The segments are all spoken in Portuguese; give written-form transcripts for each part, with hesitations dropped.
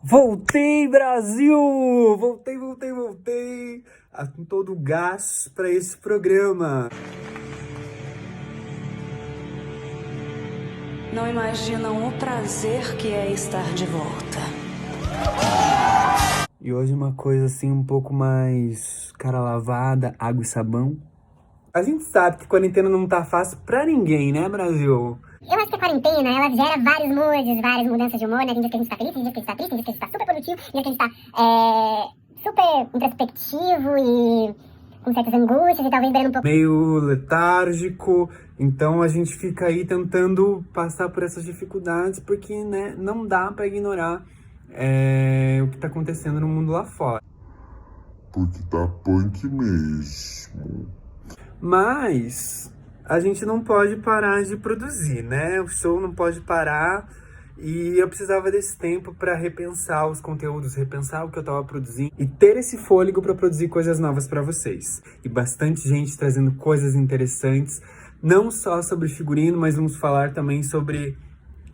Voltei, Brasil! Voltei! Com todo o gás para esse programa. Não imaginam o prazer que é estar de volta. E hoje uma coisa assim um pouco mais cara lavada, água e sabão. A gente sabe que quarentena não tá fácil pra ninguém, né, Brasil? Eu acho que a quarentena, ela gera vários moods, várias mudanças de humor, né? Tem dias que a gente tá feliz, tem dias que a gente tá triste, tem dias que a gente tá super produtivo, tem dias que a gente tá super introspectivo e com certas angústias e talvez beirando um pouco... Meio letárgico, então a gente fica aí tentando passar por essas dificuldades porque, né, não dá pra ignorar o que tá acontecendo no mundo lá fora. Porque tá punk mesmo. Mas a gente não pode parar de produzir, né? O show não pode parar e eu precisava desse tempo para repensar os conteúdos, repensar o que eu tava produzindo e ter esse fôlego para produzir coisas novas para vocês. E bastante gente trazendo coisas interessantes, não só sobre figurino, mas vamos falar também sobre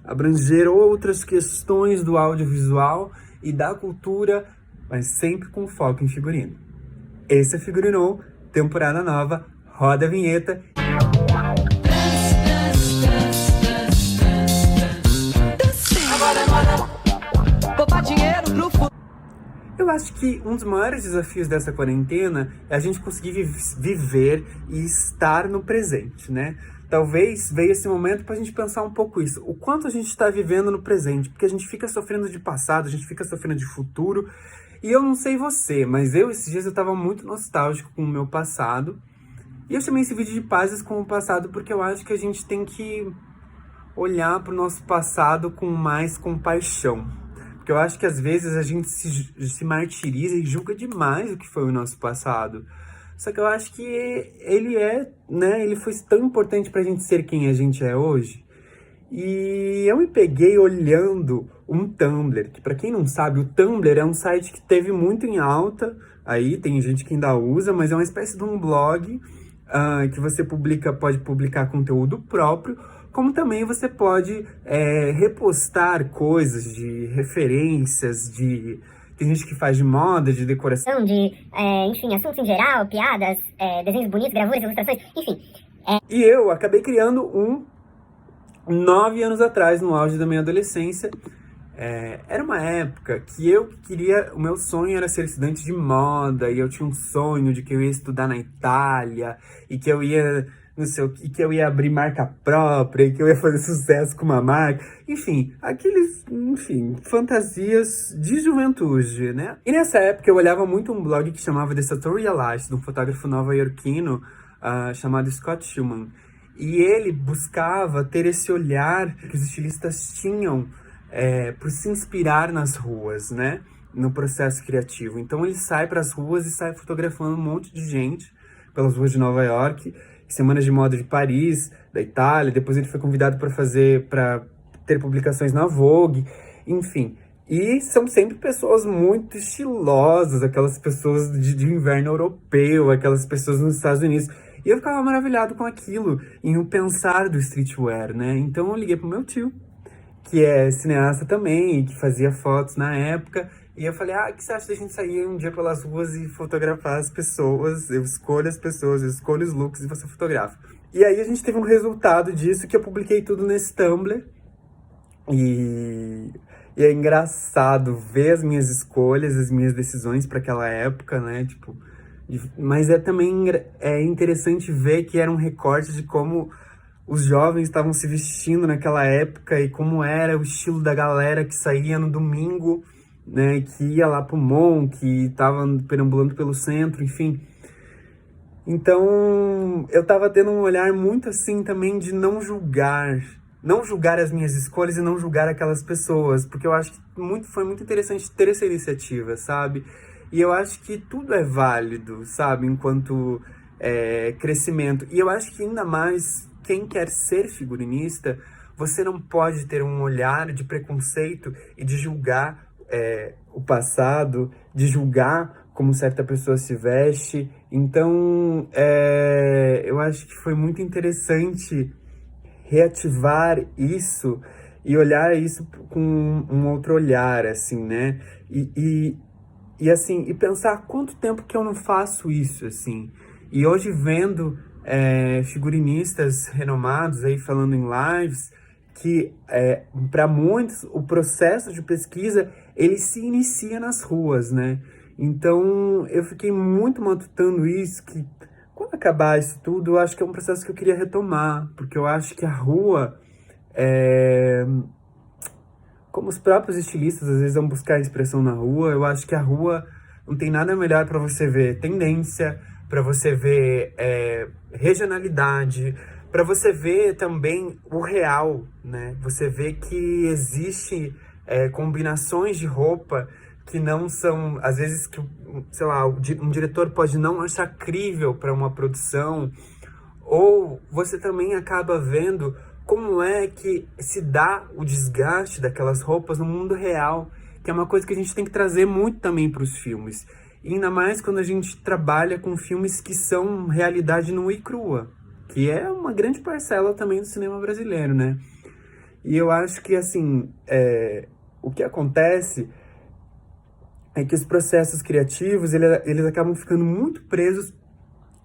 abranger outras questões do audiovisual e da cultura, mas sempre com foco em figurino. Esse é Figurinou, temporada nova, roda a vinheta. Eu acho que um dos maiores desafios dessa quarentena é a gente conseguir viver e estar no presente, né? Talvez veio esse momento pra gente pensar um pouco isso. O quanto a gente está vivendo no presente, porque a gente fica sofrendo de passado, a gente fica sofrendo de futuro. E eu não sei você, mas esses dias eu tava muito nostálgico com o meu passado. E eu chamei esse vídeo de pazes com o passado porque eu acho que a gente tem que olhar pro nosso passado com mais compaixão. Porque eu acho que às vezes a gente se martiriza e julga demais o que foi o nosso passado. Só que eu acho que ele foi tão importante pra gente ser quem a gente é hoje. E eu me peguei olhando um Tumblr, que pra quem não sabe, o Tumblr é um site que teve muito em alta, aí tem gente que ainda usa, mas é uma espécie de um blog que você pode publicar conteúdo próprio, como também você pode repostar coisas de referências, tem gente que faz de moda, de decoração, enfim, assuntos em geral, piadas, desenhos bonitos, gravuras, ilustrações, enfim. E eu acabei criando 9 anos atrás, no auge da minha adolescência. Era uma época que o meu sonho era ser estudante de moda, e eu tinha um sonho de que eu ia estudar na Itália, e que eu ia, não sei, e que eu ia abrir marca própria, e que eu ia fazer sucesso com uma marca, enfim, fantasias de juventude, né? E nessa época eu olhava muito um blog que chamava The Sartorialist, de um fotógrafo nova-iorquino chamado Scott Schumann. E ele buscava ter esse olhar que os estilistas tinham por se inspirar nas ruas, né? No processo criativo. Então ele sai para as ruas e sai fotografando um monte de gente pelas ruas de Nova York, semanas de moda de Paris, da Itália. Depois ele foi convidado para ter publicações na Vogue, enfim. E são sempre pessoas muito estilosas, aquelas pessoas de inverno europeu, aquelas pessoas nos Estados Unidos. E eu ficava maravilhado com aquilo, em o pensar do streetwear, né? Então eu liguei pro meu tio, que é cineasta também, que fazia fotos na época, e eu falei, o que você acha da gente sair um dia pelas ruas e fotografar as pessoas? Eu escolho as pessoas, eu escolho os looks e você fotografa. E aí a gente teve um resultado disso, que eu publiquei tudo nesse Tumblr, e é engraçado ver as minhas escolhas, as minhas decisões para aquela época, né, tipo... Mas também interessante ver que era um recorte de como os jovens estavam se vestindo naquela época e como era o estilo da galera que saía no domingo, né, que ia lá pro Mon, que estava perambulando pelo centro, enfim. Então, eu tava tendo um olhar muito assim também de não julgar as minhas escolhas e não julgar aquelas pessoas, porque eu acho que foi muito interessante ter essa iniciativa, sabe? E eu acho que tudo é válido, sabe, enquanto crescimento. E eu acho que ainda mais, quem quer ser figurinista, você não pode ter um olhar de preconceito e de julgar o passado, de julgar como certa pessoa se veste. Então, eu acho que foi muito interessante reativar isso e olhar isso com um outro olhar, assim, né? Assim, e pensar quanto tempo que eu não faço isso, assim. E hoje vendo figurinistas renomados aí falando em lives, que para muitos o processo de pesquisa, ele se inicia nas ruas, né? Então eu fiquei muito matutando isso, que quando acabar isso tudo, eu acho que é um processo que eu queria retomar, porque eu acho que a rua, como os próprios estilistas às vezes vão buscar expressão na rua, eu acho que a rua não tem nada melhor para você ver tendência, para você ver regionalidade, para você ver também o real, né? Você vê que existe combinações de roupa que não são, às vezes, que, sei lá, um diretor pode não achar crível para uma produção, ou você também acaba vendo como é que se dá o desgaste daquelas roupas no mundo real, que é uma coisa que a gente tem que trazer muito também para os filmes. E ainda mais quando a gente trabalha com filmes que são realidade nua e crua, que é uma grande parcela também do cinema brasileiro, né? E eu acho que, assim, o que acontece é que os processos criativos, eles acabam ficando muito presos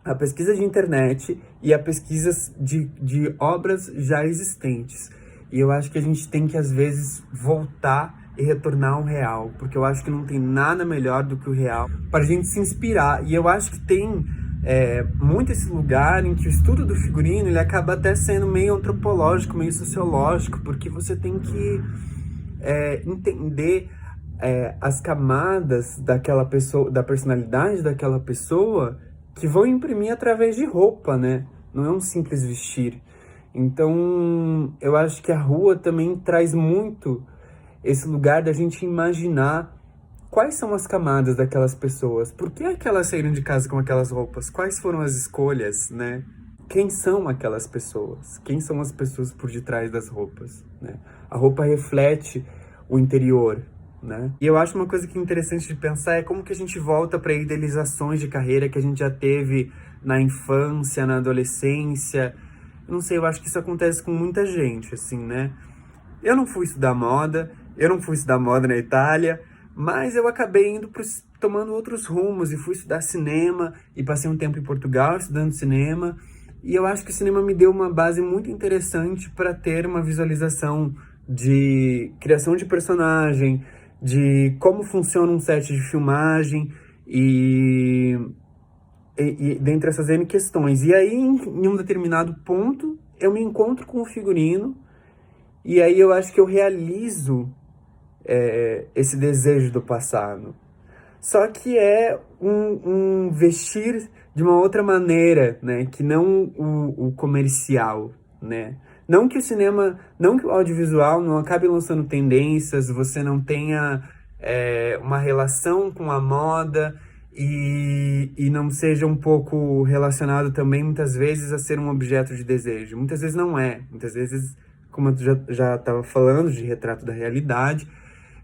à pesquisa de internet e a pesquisas de obras já existentes. E eu acho que a gente tem que, às vezes, voltar e retornar ao real, porque eu acho que não tem nada melhor do que o real para a gente se inspirar. E eu acho que tem muito esse lugar em que o estudo do figurino, ele acaba até sendo meio antropológico, meio sociológico, porque você tem que entender as camadas daquela pessoa, da personalidade daquela pessoa, que vão imprimir através de roupa, né? Não é um simples vestir. Então, eu acho que a rua também traz muito esse lugar da gente imaginar quais são as camadas daquelas pessoas. Por que é que elas saíram de casa com aquelas roupas? Quais foram as escolhas, né? Quem são aquelas pessoas? Quem são as pessoas por detrás das roupas, né? A roupa reflete o interior, né? E eu acho uma coisa que é interessante de pensar é como que a gente volta para idealizações de carreira que a gente já teve na infância, na adolescência. Eu não sei, eu acho que isso acontece com muita gente, assim, né? Eu não fui estudar moda na Itália, mas eu acabei indo tomando outros rumos e fui estudar cinema e passei um tempo em Portugal estudando cinema. E eu acho que o cinema me deu uma base muito interessante para ter uma visualização de criação de personagem, de como funciona um set de filmagem e dentre essas N questões. E aí, em um determinado ponto, eu me encontro com o figurino e aí eu acho que eu realizo esse desejo do passado. Só que é um vestir de uma outra maneira, né? Que não o comercial, né? Não que o cinema, não que o audiovisual não acabe lançando tendências, você não tenha uma relação com a moda e não seja um pouco relacionado também, muitas vezes, a ser um objeto de desejo. Muitas vezes não é. Muitas vezes, como eu já estava falando, de retrato da realidade,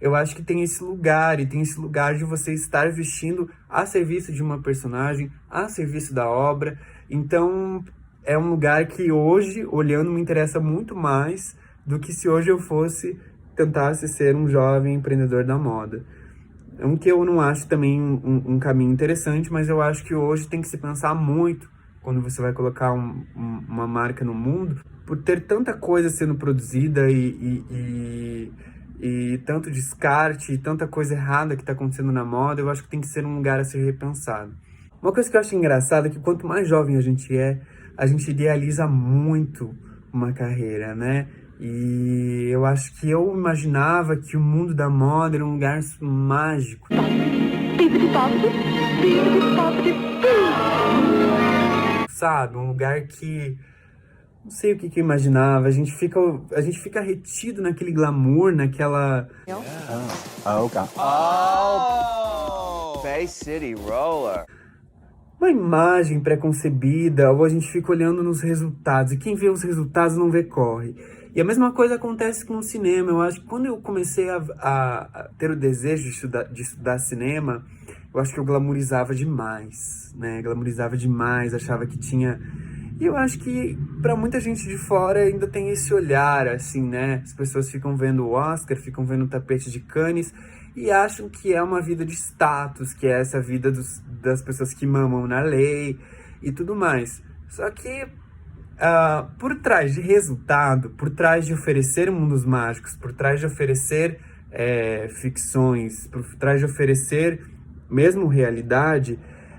eu acho que tem esse lugar, e tem esse lugar de você estar vestindo a serviço de uma personagem, a serviço da obra. Então, é um lugar que hoje, olhando, me interessa muito mais do que se hoje eu tentasse ser um jovem empreendedor da moda. É um que eu não acho também um caminho interessante, mas eu acho que hoje tem que se pensar muito quando você vai colocar uma marca no mundo, por ter tanta coisa sendo produzida e tanto descarte e tanta coisa errada que está acontecendo na moda. Eu acho que tem que ser um lugar a ser repensado. Uma coisa que eu acho engraçada é que quanto mais jovem a gente idealiza muito uma carreira, né? E eu acho que eu imaginava que o mundo da moda era um lugar mágico. Sabe? Um lugar que... Não sei o que eu imaginava. A gente fica retido naquele glamour, naquela... Bay City Roller. Uma imagem pré-concebida, ou a gente fica olhando nos resultados. E quem vê os resultados não vê corre. E a mesma coisa acontece com o cinema. Eu acho que quando eu comecei a ter o desejo de estudar cinema, eu acho que eu glamourizava demais, né? Glamourizava demais, achava que tinha... E eu acho que pra muita gente de fora ainda tem esse olhar, assim, né? As pessoas ficam vendo o Oscar, ficam vendo o tapete de Cannes e acham que é uma vida de status, que é essa vida das pessoas que mamam na lei e tudo mais. Só que por trás de resultado, por trás de oferecer mundos mágicos, por trás de oferecer ficções, por trás de oferecer mesmo realidade,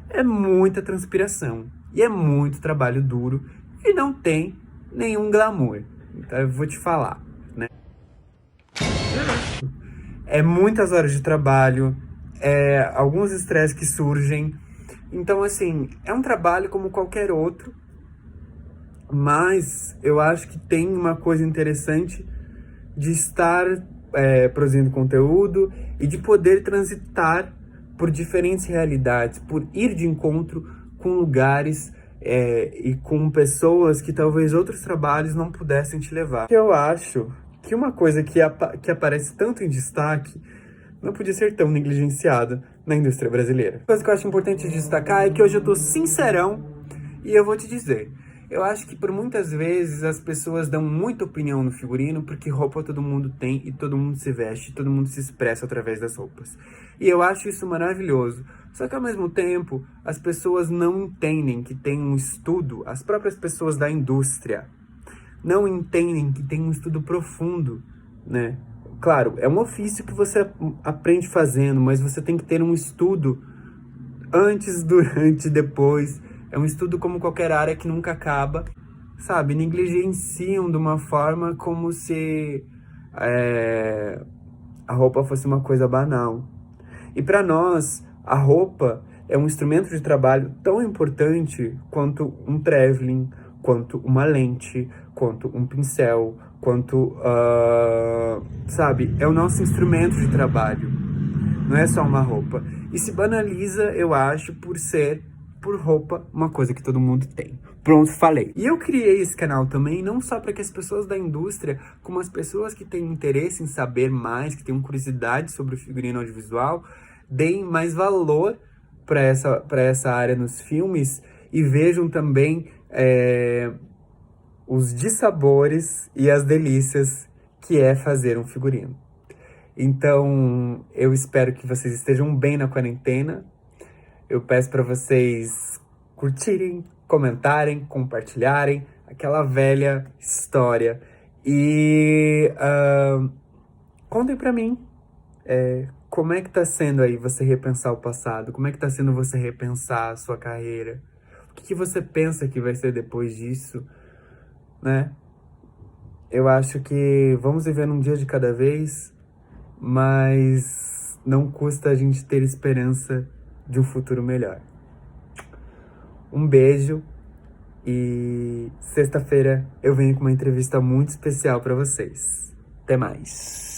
é muita transpiração. E é muito trabalho duro e não tem nenhum glamour. Então eu vou te falar, né? É muitas horas de trabalho, alguns estresses que surgem. Então, assim, é um trabalho como qualquer outro, mas eu acho que tem uma coisa interessante de estar produzindo conteúdo e de poder transitar por diferentes realidades, por ir de encontro com lugares e com pessoas que talvez outros trabalhos não pudessem te levar. Eu acho que uma coisa que aparece tanto em destaque não podia ser tão negligenciada na indústria brasileira. A coisa que eu acho importante destacar é que hoje eu tô sincerão e eu vou te dizer. Eu acho que por muitas vezes as pessoas dão muita opinião no figurino porque roupa todo mundo tem e todo mundo se veste, todo mundo se expressa através das roupas. E eu acho isso maravilhoso. Só que ao mesmo tempo, as pessoas não entendem que tem um estudo, as próprias pessoas da indústria não entendem que tem um estudo profundo, né? Claro, é um ofício que você aprende fazendo, mas você tem que ter um estudo antes, durante, depois. É um estudo como qualquer área que nunca acaba, sabe? Negligenciam de uma forma como se a roupa fosse uma coisa banal. E para nós, a roupa é um instrumento de trabalho tão importante quanto um traveling, quanto uma lente, quanto um pincel, quanto, sabe? É o nosso instrumento de trabalho. Não é só uma roupa. E se banaliza, eu acho, por roupa, uma coisa que todo mundo tem. Pronto, falei. E eu criei esse canal também, não só para que as pessoas da indústria, como as pessoas que têm interesse em saber mais, que têm curiosidade sobre o figurino audiovisual, deem mais valor para essa área nos filmes e vejam também os dissabores e as delícias que é fazer um figurino. Então, eu espero que vocês estejam bem na quarentena. Eu peço para vocês curtirem, comentarem, compartilharem aquela velha história. E contem para mim como é que tá sendo aí você repensar o passado? Como é que tá sendo você repensar a sua carreira? O que você pensa que vai ser depois disso, né? Eu acho que vamos viver um dia de cada vez, mas não custa a gente ter esperança de um futuro melhor. Um beijo e sexta-feira eu venho com uma entrevista muito especial para vocês. Até mais.